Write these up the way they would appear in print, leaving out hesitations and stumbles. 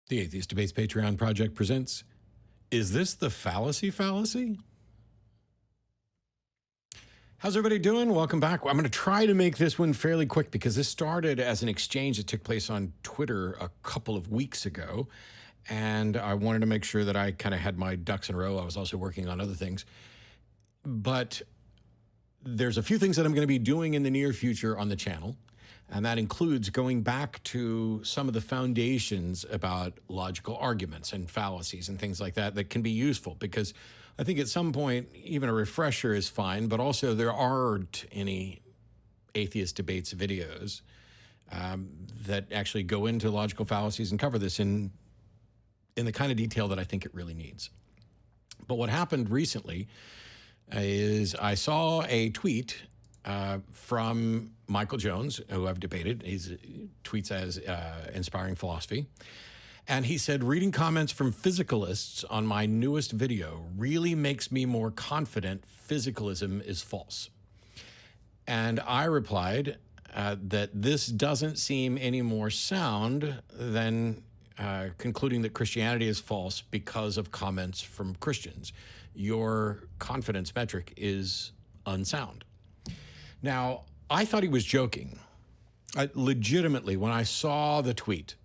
The Atheist Debates Patreon Project presents, Is This the Fallacy Fallacy? How's everybody doing? Welcome back. I'm going to try to make this one fairly quick because this started as an exchange that took place on Twitter a couple of weeks ago. And I wanted to make sure that I kind of had my ducks in a row. I was also working on other things. But there's a few things that I'm going to be doing in the near future on the channel. And that includes going back to some of the foundations about logical arguments and fallacies and things like that that can be useful, because I think at some point, even a refresher is fine, but also there aren't any atheist debates videos that actually go into logical fallacies and cover this in the kind of detail that I think it really needs. But what happened recently is I saw a tweet from Michael Jones, who I've debated. He tweets as Inspiring Philosophy. And he said, reading comments from physicalists on my newest video really makes me more confident physicalism is false. And I replied that this doesn't seem any more sound than concluding that Christianity is false because of comments from Christians. Your confidence metric is unsound. Now, I thought he was joking. Legitimately, when I saw the tweet,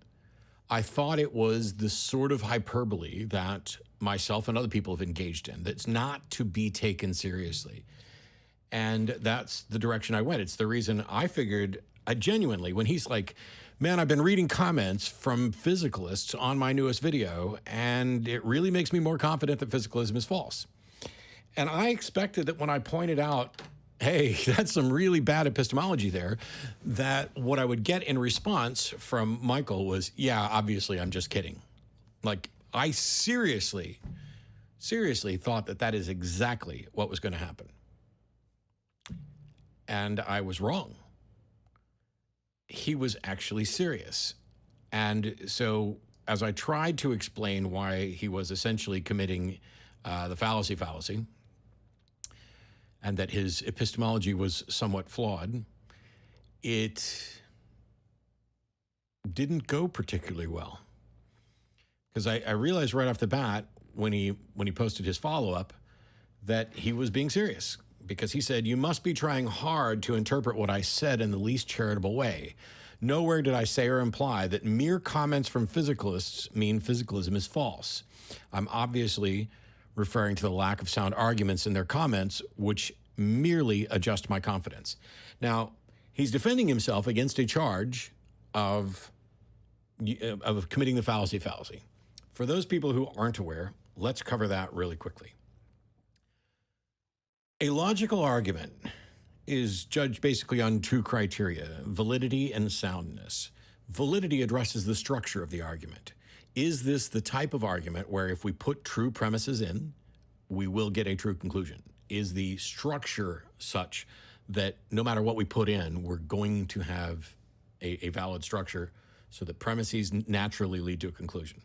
I thought it was the sort of hyperbole that myself and other people have engaged in that's not to be taken seriously. And that's the direction I went. It's the reason I figured, genuinely, when he's like, man, I've been reading comments from physicalists on my newest video, and it really makes me more confident that physicalism is false. And I expected that when I pointed out, hey, that's some really bad epistemology there, that what I would get in response from Michael was, yeah, obviously, I'm just kidding. Like, I seriously thought that that is exactly what was going to happen. And I was wrong. He was actually serious. And so as I tried to explain why he was essentially committing the fallacy fallacy, and that his epistemology was somewhat flawed, it didn't go particularly well. Because I realized right off the bat, when he posted his follow-up, that he was being serious. Because he said, you must be trying hard to interpret what I said in the least charitable way. Nowhere did I say or imply that mere comments from physicalists mean physicalism is false. I'm obviously referring to the lack of sound arguments in their comments, which merely adjust my confidence. Now, he's defending himself against a charge of committing the fallacy fallacy. For those people who aren't aware, let's cover that really quickly. A logical argument is judged basically on two criteria: validity and soundness. Validity addresses the structure of the argument. Is this the type of argument where if we put true premises in, we will get a true conclusion? Is the structure such that no matter what we put in, we're going to have a valid structure so that premises naturally lead to a conclusion?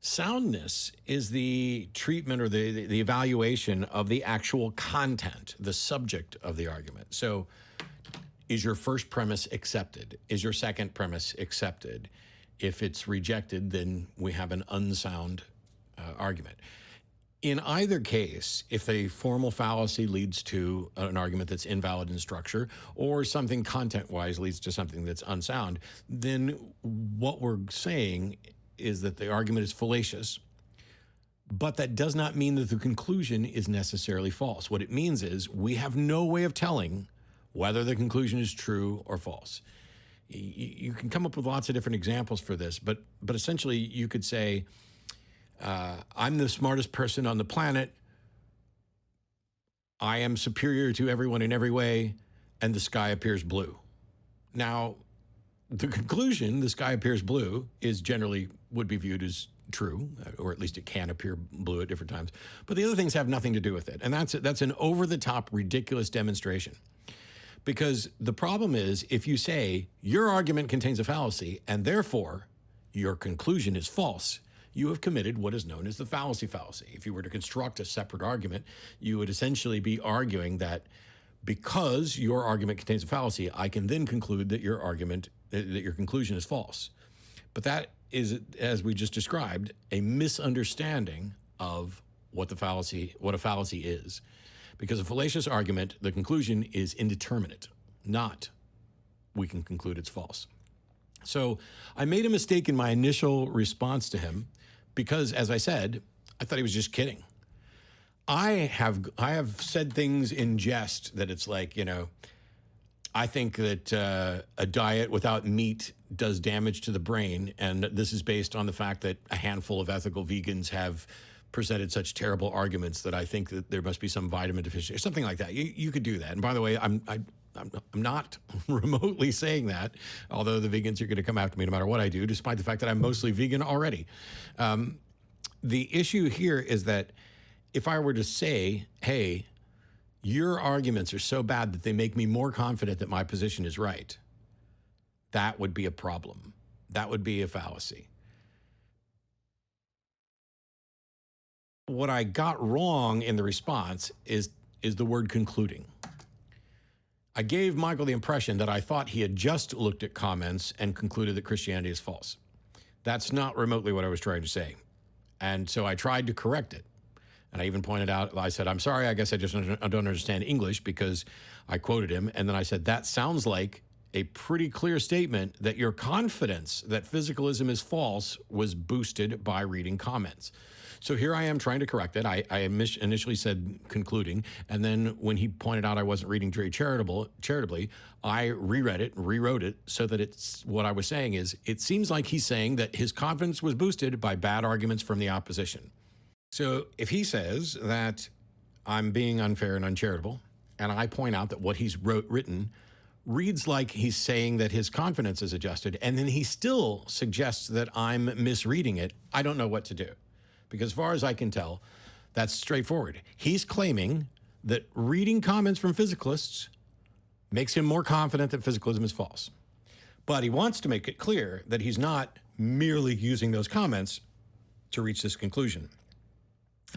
Soundness is the treatment or the evaluation of the actual content, the subject of the argument. So is your first premise accepted? Is your second premise accepted? If it's rejected, then we have an unsound argument. In either case, if a formal fallacy leads to an argument that's invalid in structure, or something content-wise leads to something that's unsound, then what we're saying is that the argument is fallacious, but that does not mean that the conclusion is necessarily false. What it means is we have no way of telling whether the conclusion is true or false. You can come up with lots of different examples for this, but essentially you could say, I'm the smartest person on the planet, I am superior to everyone in every way, and the sky appears blue. Now, the conclusion, the sky appears blue, is generally would be viewed as true, or at least it can appear blue at different times. But the other things have nothing to do with it. And that's an over-the-top, ridiculous demonstration. Because the problem is, if you say your argument contains a fallacy and therefore your conclusion is false, you have committed what is known as the fallacy fallacy. If you were to construct a separate argument, you would essentially be arguing that because your argument contains a fallacy, I can then conclude that your conclusion is false. But that is, as we just described, a misunderstanding of what a fallacy is. Because a fallacious argument, the conclusion is indeterminate, not we can conclude it's false. So I made a mistake in my initial response to him because, as I said, I thought he was just kidding. I have said things in jest that it's like, I think that a diet without meat does damage to the brain, and this is based on the fact that a handful of ethical vegans have presented such terrible arguments that I think that there must be some vitamin deficiency or something like that. You could do that. And by the way, I'm not remotely saying that, although the vegans are going to come after me no matter what I do, despite the fact that I'm mostly vegan already. The issue here is that if I were to say, hey, your arguments are so bad that they make me more confident that my position is right, that would be a problem. That would be a fallacy. What I got wrong in the response is the word concluding. I gave Michael the impression that I thought he had just looked at comments and concluded that Christianity is false. That's not remotely what I was trying to say. And so I tried to correct it. And I even pointed out, I said, I'm sorry, I guess I just don't understand English, because I quoted him. And then I said, that sounds like a pretty clear statement that your confidence that physicalism is false was boosted by reading comments. So here I am trying to correct it. I initially said concluding, and then when he pointed out I wasn't reading very charitably, I reread it, rewrote it, so that it's what I was saying is, it seems like he's saying that his confidence was boosted by bad arguments from the opposition. So if he says that I'm being unfair and uncharitable, and I point out that what he's written reads like he's saying that his confidence is adjusted, and then he still suggests that I'm misreading it, I don't know what to do. Because as far as I can tell, that's straightforward. He's claiming that reading comments from physicalists makes him more confident that physicalism is false. But he wants to make it clear that he's not merely using those comments to reach this conclusion.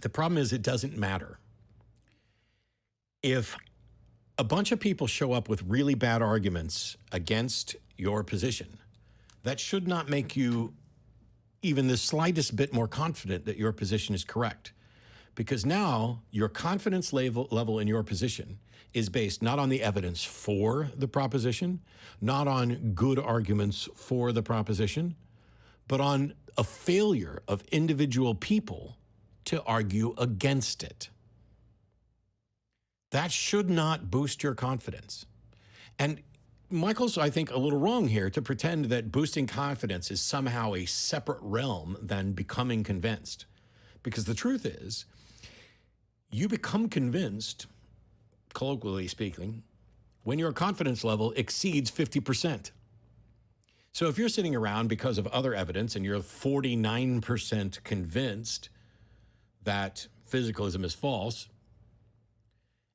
The problem is it doesn't matter. If a bunch of people show up with really bad arguments against your position, that should not make you even the slightest bit more confident that your position is correct. Because now your confidence level in your position is based not on the evidence for the proposition, not on good arguments for the proposition, but on a failure of individual people to argue against it. That should not boost your confidence. And Michael's, I think, a little wrong here to pretend that boosting confidence is somehow a separate realm than becoming convinced. Because the truth is, you become convinced, colloquially speaking, when your confidence level exceeds 50%. So if you're sitting around because of other evidence and you're 49% convinced that physicalism is false,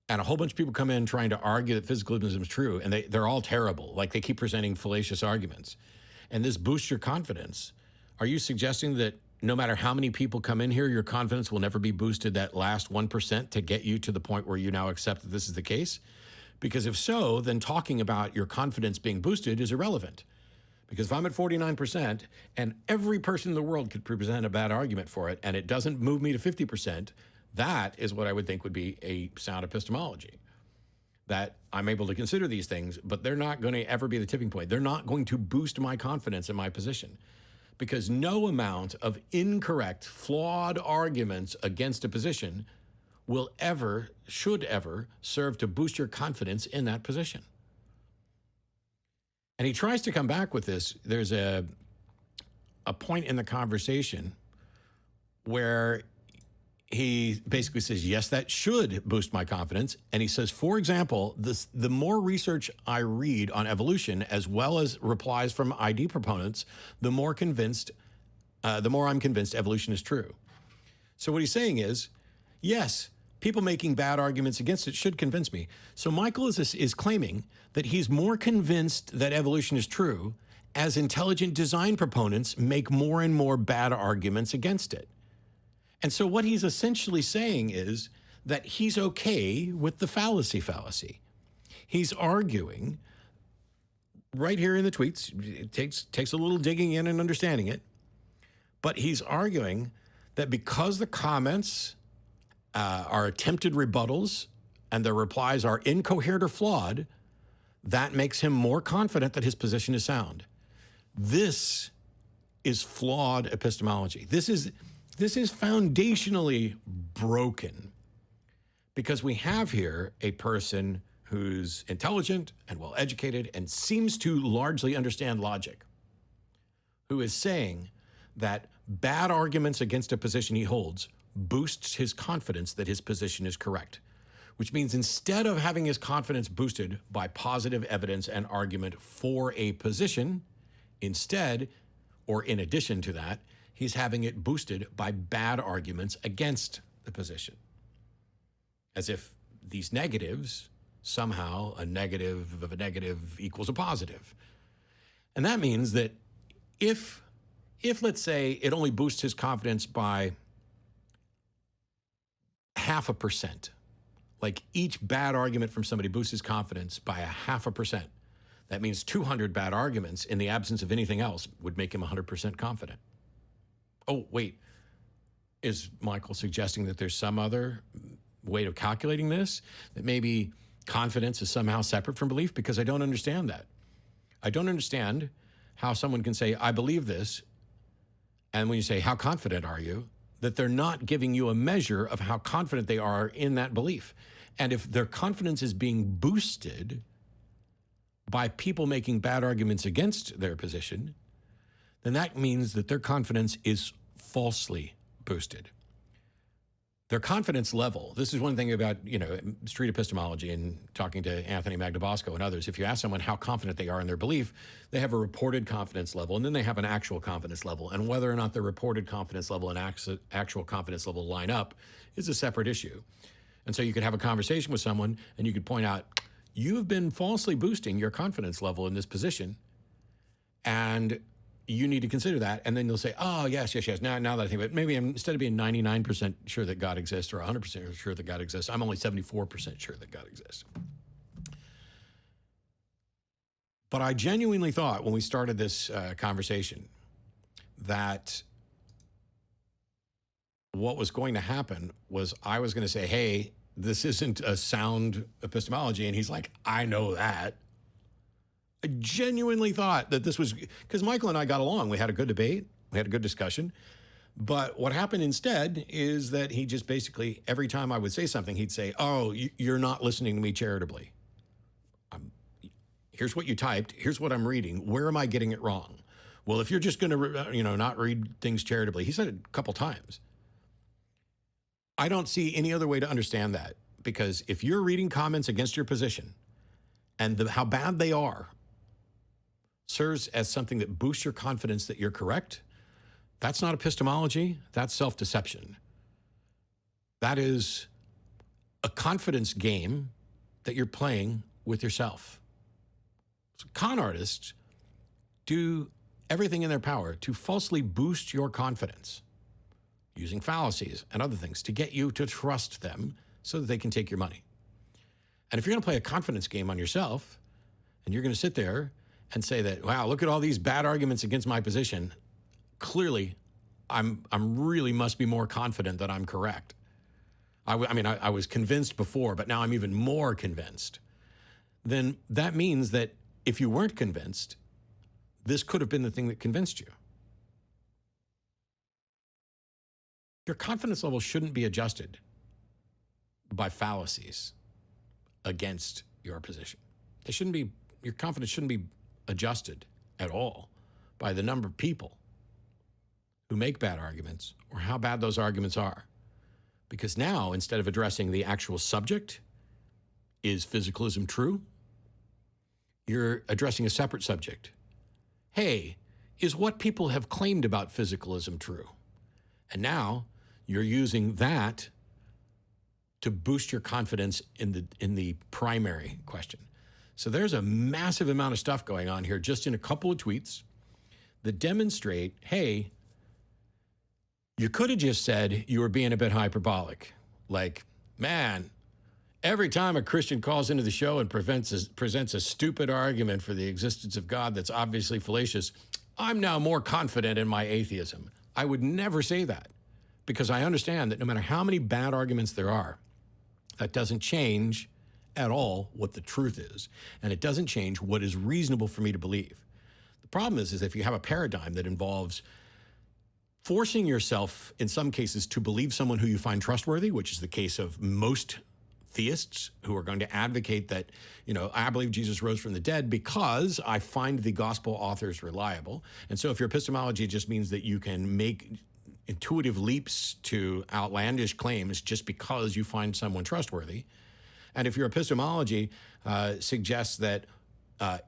and a whole bunch of people come in trying to argue that physicalism is true, and they're all terrible. Like, they keep presenting fallacious arguments. And this boosts your confidence. Are you suggesting that no matter how many people come in here, your confidence will never be boosted that last 1% to get you to the point where you now accept that this is the case? Because if so, then talking about your confidence being boosted is irrelevant. Because if I'm at 49% and every person in the world could present a bad argument for it, and it doesn't move me to 50%, that is what I would think would be a sound epistemology. That I'm able to consider these things, but they're not going to ever be the tipping point. They're not going to boost my confidence in my position. Because no amount of incorrect, flawed arguments against a position will ever, should ever, serve to boost your confidence in that position. And he tries to come back with this. There's a point in the conversation where he basically says, yes, that should boost my confidence. And he says, for example, the more research I read on evolution, as well as replies from ID proponents, the more I'm convinced evolution is true. So what he's saying is, yes, people making bad arguments against it should convince me. So Michael is claiming that he's more convinced that evolution is true as intelligent design proponents make more and more bad arguments against it. And so what he's essentially saying is that he's okay with the fallacy. He's arguing right here in the tweets. It takes a little digging in and understanding it. But he's arguing that because the comments are attempted rebuttals and the replies are incoherent or flawed, that makes him more confident that his position is sound. This is flawed epistemology. This is foundationally broken, because we have here a person who's intelligent and well-educated and seems to largely understand logic, who is saying that bad arguments against a position he holds boosts his confidence that his position is correct, which means instead of having his confidence boosted by positive evidence and argument for a position, instead, or in addition to that, he's having it boosted by bad arguments against the position. As if these negatives, somehow a negative of a negative equals a positive. And that means that if let's say it only boosts his confidence by 0.5%, like each bad argument from somebody boosts his confidence by 0.5%, that means 200 bad arguments in the absence of anything else would make him 100% confident. Oh, wait, is Michael suggesting that there's some other way of calculating this? That maybe confidence is somehow separate from belief? Because I don't understand that. I don't understand how someone can say, I believe this, and when you say, how confident are you, that they're not giving you a measure of how confident they are in that belief. And if their confidence is being boosted by people making bad arguments against their position, then that means that their confidence is falsely boosted. Their confidence level, this is one thing about, street epistemology and talking to Anthony Magnabosco and others. If you ask someone how confident they are in their belief, they have a reported confidence level, and then they have an actual confidence level. And whether or not their reported confidence level and actual confidence level line up is a separate issue. And so you could have a conversation with someone and you could point out, you've been falsely boosting your confidence level in this position, and you need to consider that. And then you'll say, oh, yes. Now that I think of it, maybe instead of being 99% sure that God exists or 100% sure that God exists, I'm only 74% sure that God exists. But I genuinely thought when we started this conversation that what was going to happen was I was going to say, hey, this isn't a sound epistemology. And he's like, I know that. I genuinely thought that this was, because Michael and I got along. We had a good debate. We had a good discussion. But what happened instead is that he just basically, every time I would say something, he'd say, oh, you're not listening to me charitably. Here's what you typed. Here's what I'm reading. Where am I getting it wrong? Well, if you're just going to, not read things charitably, he said it a couple times. I don't see any other way to understand that, because if you're reading comments against your position and how bad they are serves as something that boosts your confidence that you're correct, that's not epistemology, that's self-deception. That is a confidence game that you're playing with yourself. So con artists do everything in their power to falsely boost your confidence, using fallacies and other things to get you to trust them so that they can take your money. And if you're going to play a confidence game on yourself, and you're going to sit there and say that, wow, look at all these bad arguments against my position, clearly I'm really must be more confident that I'm correct. I was convinced before, but now I'm even more convinced. Then that means that if you weren't convinced, this could have been the thing that convinced you. Your confidence level shouldn't be adjusted by fallacies against your position. Your confidence shouldn't be adjusted at all by the number of people who make bad arguments or how bad those arguments are. Because now, instead of addressing the actual subject, is physicalism true? You're addressing a separate subject. Hey, is what people have claimed about physicalism true? And now you're using that to boost your confidence in the primary question. So there's a massive amount of stuff going on here just in a couple of tweets that demonstrate, hey, you could have just said you were being a bit hyperbolic. Like, man, every time a Christian calls into the show and presents a stupid argument for the existence of God that's obviously fallacious, I'm now more confident in my atheism. I would never say that, because I understand that no matter how many bad arguments there are, that doesn't change at all what the truth is. And it doesn't change what is reasonable for me to believe. The problem is if you have a paradigm that involves forcing yourself, in some cases, to believe someone who you find trustworthy, which is the case of most theists who are going to advocate that, I believe Jesus rose from the dead because I find the gospel authors reliable. And so if your epistemology just means that you can make intuitive leaps to outlandish claims just because you find someone trustworthy, and if your epistemology suggests that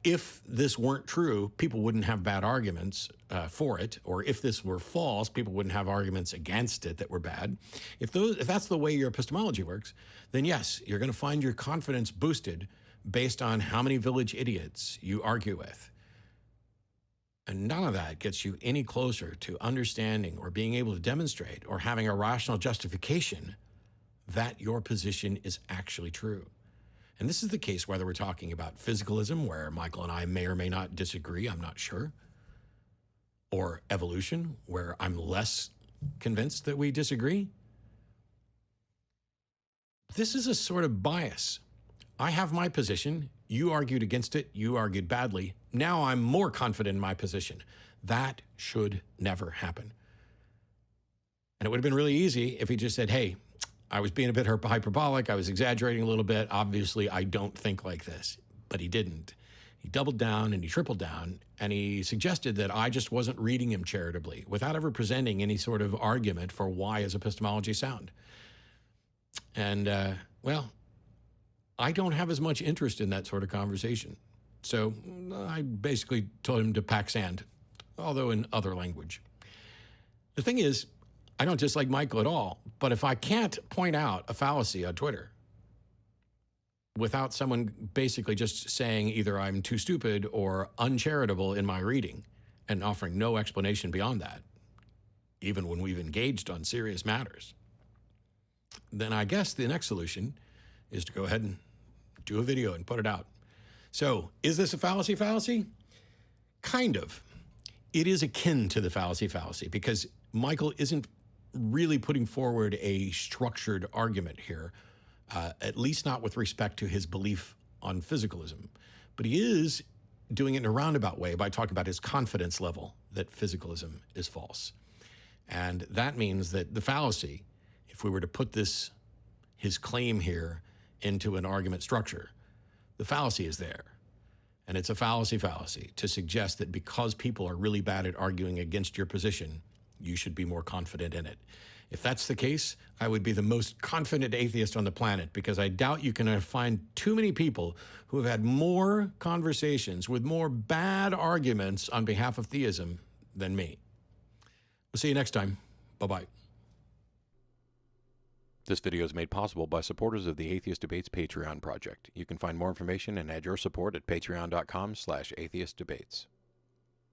if this weren't true, people wouldn't have bad arguments for it, or if this were false, people wouldn't have arguments against it that were bad. If that's the way your epistemology works, then yes, you're going to find your confidence boosted based on how many village idiots you argue with. And none of that gets you any closer to understanding or being able to demonstrate or having a rational justification that your position is actually true. And this is the case whether we're talking about physicalism, where Michael and I may or may not disagree, I'm not sure, or evolution, where I'm less convinced that we disagree. This is a sort of bias. I have my position. You argued against it. You argued badly. Now I'm more confident in my position. That should never happen. And it would have been really easy if he just said, hey, I was being a bit hyperbolic. I was exaggerating a little bit. Obviously, I don't think like this. But he didn't. He doubled down and he tripled down, and he suggested that I just wasn't reading him charitably without ever presenting any sort of argument for why his epistemology sound. And, well, I don't have as much interest in that sort of conversation. So I basically told him to pack sand, although in other language. The thing is, I don't dislike Michael at all, but if I can't point out a fallacy on Twitter without someone basically just saying either I'm too stupid or uncharitable in my reading and offering no explanation beyond that, even when we've engaged on serious matters, then I guess the next solution is to go ahead and do a video and put it out. So is this a fallacy fallacy? Kind of. It is akin to the fallacy fallacy because Michael isn't really putting forward a structured argument here, at least not with respect to his belief on physicalism. But he is doing it in a roundabout way by talking about his confidence level that physicalism is false. And that means that the fallacy, if we were to put his claim here into an argument structure, the fallacy is there. And it's a fallacy fallacy to suggest that because people are really bad at arguing against your position, you should be more confident in it. If that's the case, I would be the most confident atheist on the planet, because I doubt you can find too many people who have had more conversations with more bad arguments on behalf of theism than me. We'll see you next time. Bye-bye. This video is made possible by supporters of the Atheist Debates Patreon project. You can find more information and add your support at patreon.com/atheistdebates.